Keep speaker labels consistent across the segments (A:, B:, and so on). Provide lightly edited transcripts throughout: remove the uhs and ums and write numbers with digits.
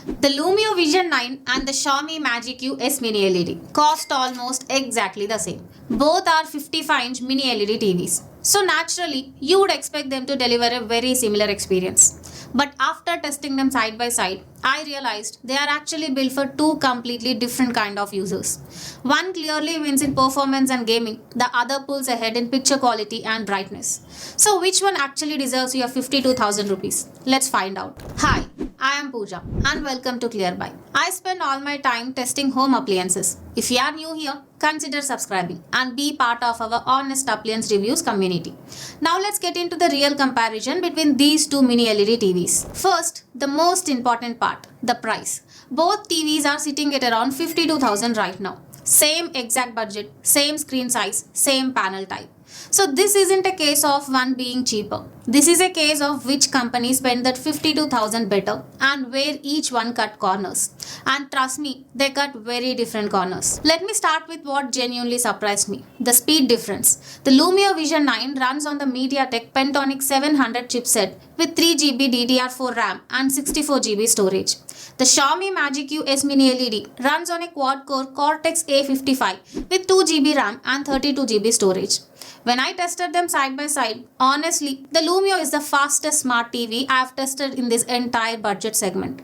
A: The Lumio Vision 9 and the Xiaomi S Mini LED cost almost exactly the same. Both are 55-inch Mini LED TVs. So naturally, you would expect them to deliver a very similar experience. But after testing them side by side, I realized they are actually built for two completely different kind of users. One clearly wins in performance and gaming, the other pulls ahead in picture quality and brightness. So which one actually deserves your 52,000 rupees? Let's find out. Hi, I am Pooja and welcome to ClearBuy. I spend all my time testing home appliances. If you are new here, consider subscribing and be part of our honest appliance reviews community. Now let's get into the real comparison between these two Mini LED TVs. First, the most important part, the price. Both TVs are sitting at around 52,000 right now. Same exact budget, same screen size, same panel type. So this isn't a case of one being cheaper. This is a case of which company spent that 52,000 better and where each one cut corners. And trust me, they cut very different corners. Let me start with what genuinely surprised me, the speed difference. The Lumio Vision 9 runs on the MediaTek Pentonic 700 chipset with 3GB DDR4 RAM and 64GB storage. The Xiaomi S Mini LED runs on a quad-core Cortex A55 with 2GB RAM and 32GB storage. When I tested them side by side, honestly, the Lumio is the fastest smart TV I have tested in this entire budget segment.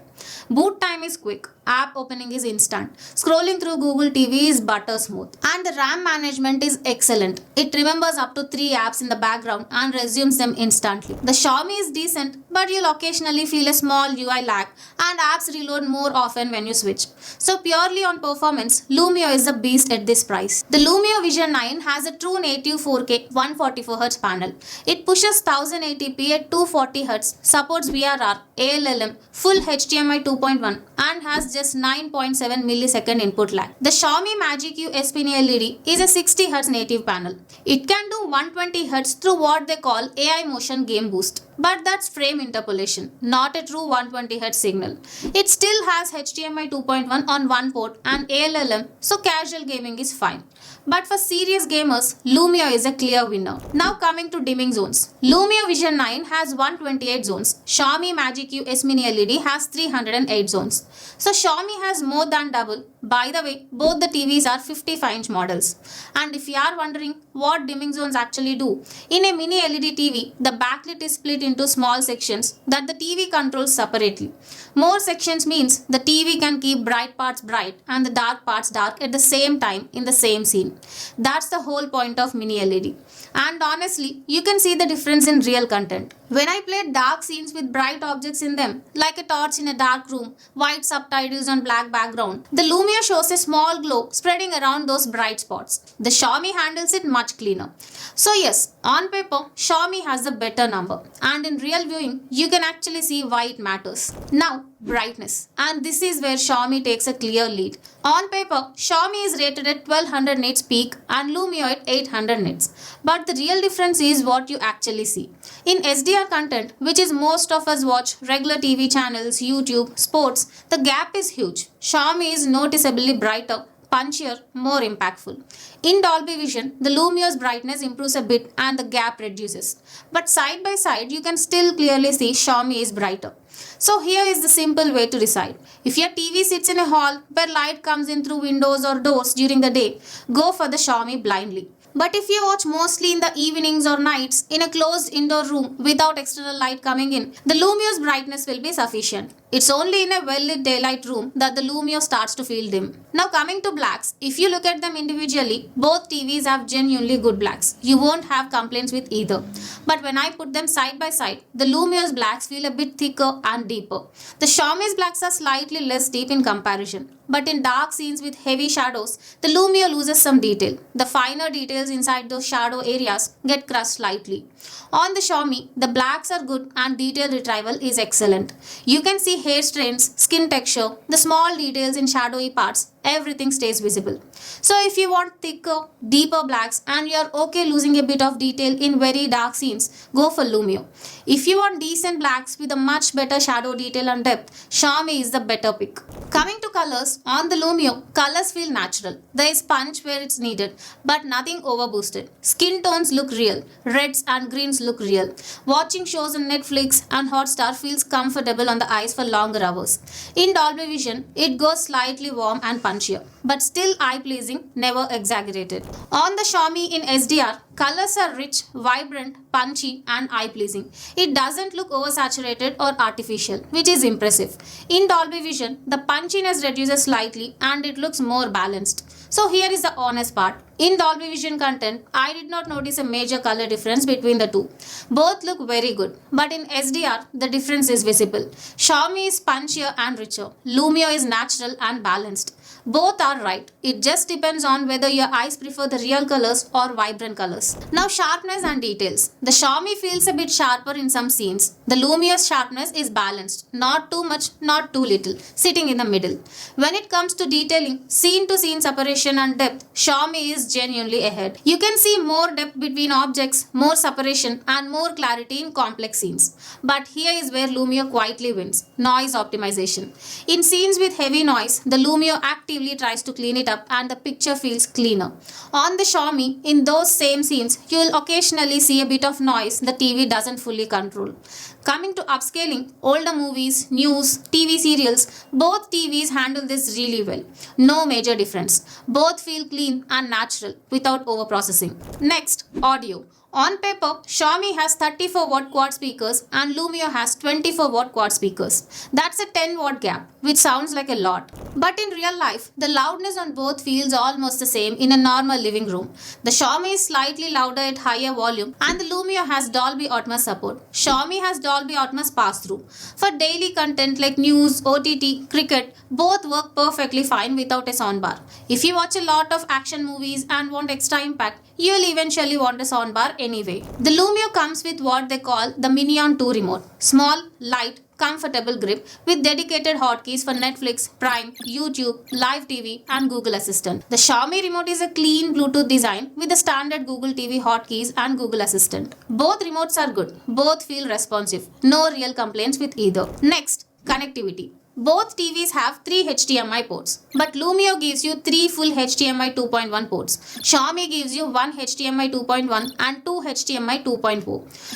A: Boot time is quick, app opening is instant, scrolling through Google TV is butter smooth, and the RAM management is excellent. It remembers up to 3 apps in the background and resumes them instantly. The Xiaomi is decent, but you'll occasionally feel a small UI lag and apps reload more often when you switch. So purely on performance, Lumio is the beast at this price. The Lumio Vision 9 has a true native 4K 144Hz panel. It pushes 1080p at 240Hz, supports VRR, ALLM, full HDMI 2.1 and has just 9.7 millisecond input lag. The Xiaomi S Mini LED is a 60Hz native panel. It can do 120Hz through what they call AI Motion Game Boost. But that's frame interpolation, not a true 120Hz signal. It still has HDMI 2.1 on one port and ALLM, so casual gaming is fine. But for serious gamers, Lumio is a clear winner. Now coming to dimming zones. Lumio Vision 9 has 128 zones. Xiaomi S Mini LED has 308 zones. So Xiaomi has more than double. By the way, both the TVs are 55-inch models. And if you are wondering what dimming zones actually do, in a Mini LED TV, the backlit is split into small sections that the TV controls separately. More sections means the TV can keep bright parts bright and the dark parts dark at the same time in the same scene. That's the whole point of Mini LED. And honestly, you can see the difference in real content. When I played dark scenes with bright objects in them, like a torch in a dark room, white subtitles on black background, the Lumio shows a small glow spreading around those bright spots. The Xiaomi handles it much cleaner. So yes, on paper, Xiaomi has the better number. And in real viewing, you can actually see why it matters. Now, brightness. And this is where Xiaomi takes a clear lead. On paper, Xiaomi is rated at 1200 nits peak and Lumio at 800 nits. But the real difference is what you actually see. In SDR content, which is most of us watch regular TV channels, YouTube, sports, the gap is huge. Xiaomi is noticeably brighter, punchier, more impactful. In Dolby Vision, the Lumio's brightness improves a bit and the gap reduces. But side by side, you can still clearly see Xiaomi is brighter. So here is the simple way to decide. If your TV sits in a hall where light comes in through windows or doors during the day, go for the Xiaomi blindly. But if you watch mostly in the evenings or nights in a closed indoor room without external light coming in, the Lumio's brightness will be sufficient. It's only in a well-lit daylight room that the Lumio starts to feel dim. Now coming to blacks, if you look at them individually, both TVs have genuinely good blacks. You won't have complaints with either. But when I put them side by side, the Lumio's blacks feel a bit thicker and deeper. The Xiaomi's blacks are slightly less deep in comparison. But in dark scenes with heavy shadows, the Lumio loses some detail. The finer details inside those shadow areas get crushed slightly. On the Xiaomi, the blacks are good and detail retrieval is excellent. You can see hair strains, skin texture, the small details in shadowy parts, everything stays visible. So if you want thicker, deeper blacks and you're okay losing a bit of detail in very dark scenes, go for Lumio. If you want decent blacks with a much better shadow detail and depth, Xiaomi is the better pick. Coming to colors, on the Lumio, colors feel natural. There is punch where it's needed, but nothing overboosted. Skin tones look real. Reds and greens look real. Watching shows on Netflix and Hotstar feels comfortable on the eyes for longer hours. In Dolby Vision, it goes slightly warm and punchier, but still eye-pleasing, never exaggerated. On the Xiaomi in SDR, colors are rich, vibrant, punchy and eye-pleasing. It doesn't look oversaturated or artificial, which is impressive. In Dolby Vision, the punchiness reduces slightly and it looks more balanced. So here is the honest part. In Dolby Vision content, I did not notice a major color difference between the two. Both look very good, but in SDR, the difference is visible. Xiaomi is punchier and richer. Lumio is natural and balanced. Both are right. It just depends on whether your eyes prefer the real colors or vibrant colors. Now sharpness and details. The Xiaomi feels a bit sharper in some scenes. The Lumio's sharpness is balanced. Not too much, not too little. Sitting in the middle. When it comes to detailing, scene to scene separation and depth, Xiaomi is genuinely ahead. You can see more depth between objects, more separation and more clarity in complex scenes. But here is where Lumio quietly wins. Noise optimization. In scenes with heavy noise, the Lumio actively tries to clean it up and the picture feels cleaner. On the Xiaomi, in those same scenes, you will occasionally see a bit of noise the TV doesn't fully control. Coming to upscaling, older movies, news, TV serials, both TVs handle this really well. No major difference. Both feel clean and natural without overprocessing. Next, audio. On paper, Xiaomi has 34 watt quad speakers and Lumio has 24 watt quad speakers. That's a 10 watt gap, which sounds like a lot. But in real life, the loudness on both feels almost the same in a normal living room. The Xiaomi is slightly louder at higher volume and the Lumio has Dolby Atmos support. Xiaomi has Dolby Atmos pass-through. For daily content like news, OTT, cricket, both work perfectly fine without a soundbar. If you watch a lot of action movies and want extra impact, you will eventually want a soundbar anyway. The Lumio comes with what they call the Mini on 2 remote. Small, light, comfortable grip with dedicated hotkeys for Netflix, Prime, YouTube, Live TV and Google Assistant. The Xiaomi remote is a clean Bluetooth design with the standard Google TV hotkeys and Google Assistant. Both remotes are good. Both feel responsive. No real complaints with either. Next, connectivity. Both TVs have 3 HDMI ports, but Lumio gives you 3 full HDMI 2.1 ports. Xiaomi gives you 1 HDMI 2.1 and 2 HDMI 2.4.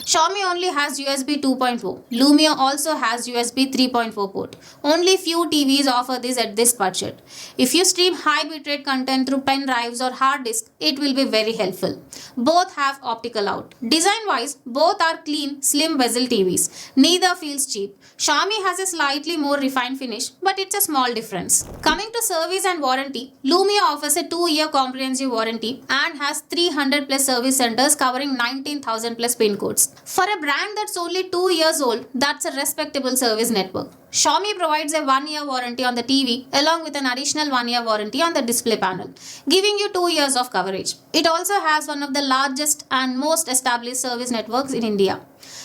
A: Xiaomi only has USB 2.4. Lumio also has USB 3.4 port. Only few TVs offer this at this budget. If you stream high bitrate content through pen drives or hard disk, it will be very helpful. Both have optical out. Design-wise, both are clean, slim bezel TVs. Neither feels cheap. Xiaomi has a slightly more refined finish, but it's a small difference. Coming to service and warranty, Lumio offers a 2-year comprehensive warranty and has 300 plus service centers covering 19,000 plus pin codes. For a brand that's only 2 years old, that's a respectable service network. Xiaomi provides a 1-year warranty on the TV along with an additional 1-year warranty on the display panel, giving you 2 years of coverage. It also has one of the largest and most established service networks in India.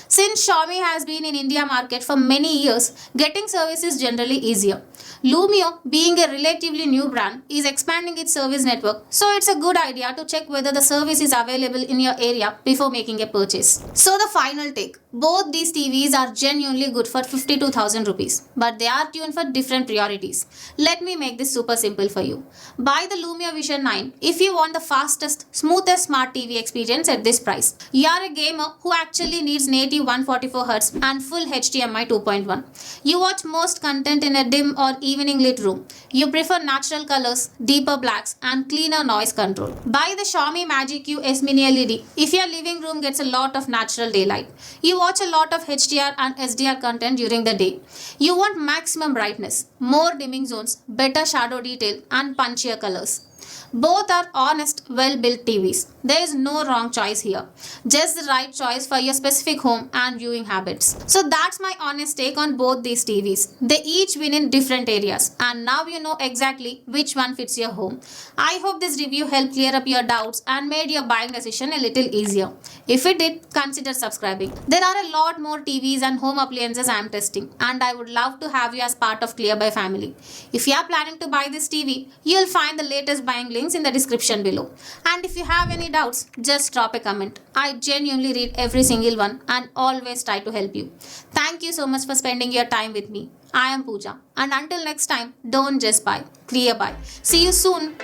A: Since Xiaomi has been in India market for many years, getting service is generally easier. Lumio, being a relatively new brand, is expanding its service network, so it's a good idea to check whether the service is available in your area before making a purchase. So the final take. Both these TVs are genuinely good for 52,000 rupees, but they are tuned for different priorities. Let me make this super simple for you. Buy the Lumio Vision 9 if you want the fastest, smoothest smart TV experience at this price. You are a gamer who actually needs native 144Hz and full HDMI 2.1. You watch most content in a dim or evening lit room. You prefer natural colors, deeper blacks and cleaner noise control. Buy the Xiaomi Magic U S Mini LED if your living room gets a lot of natural daylight. You watch a lot of HDR and SDR content during the day. You want maximum brightness, more dimming zones, better shadow detail and punchier colors. Both are honest, well-built TVs. There is no wrong choice here. Just the right choice for your specific home and viewing habits. So that's my honest take on both these TVs. They each win in different areas and now you know exactly which one fits your home. I hope this review helped clear up your doubts and made your buying decision a little easier. If it did, consider subscribing. There are a lot more TVs and home appliances I am testing and I would love to have you as part of ClearBuy family. If you are planning to buy this TV, you will find the latest buy buying links in the description below. And if you have any doubts, just drop a comment. I genuinely read every single one and always try to help you. Thank you so much for spending your time with me. I am Pooja, and until next time, don't just buy, ClearBuy. See you soon.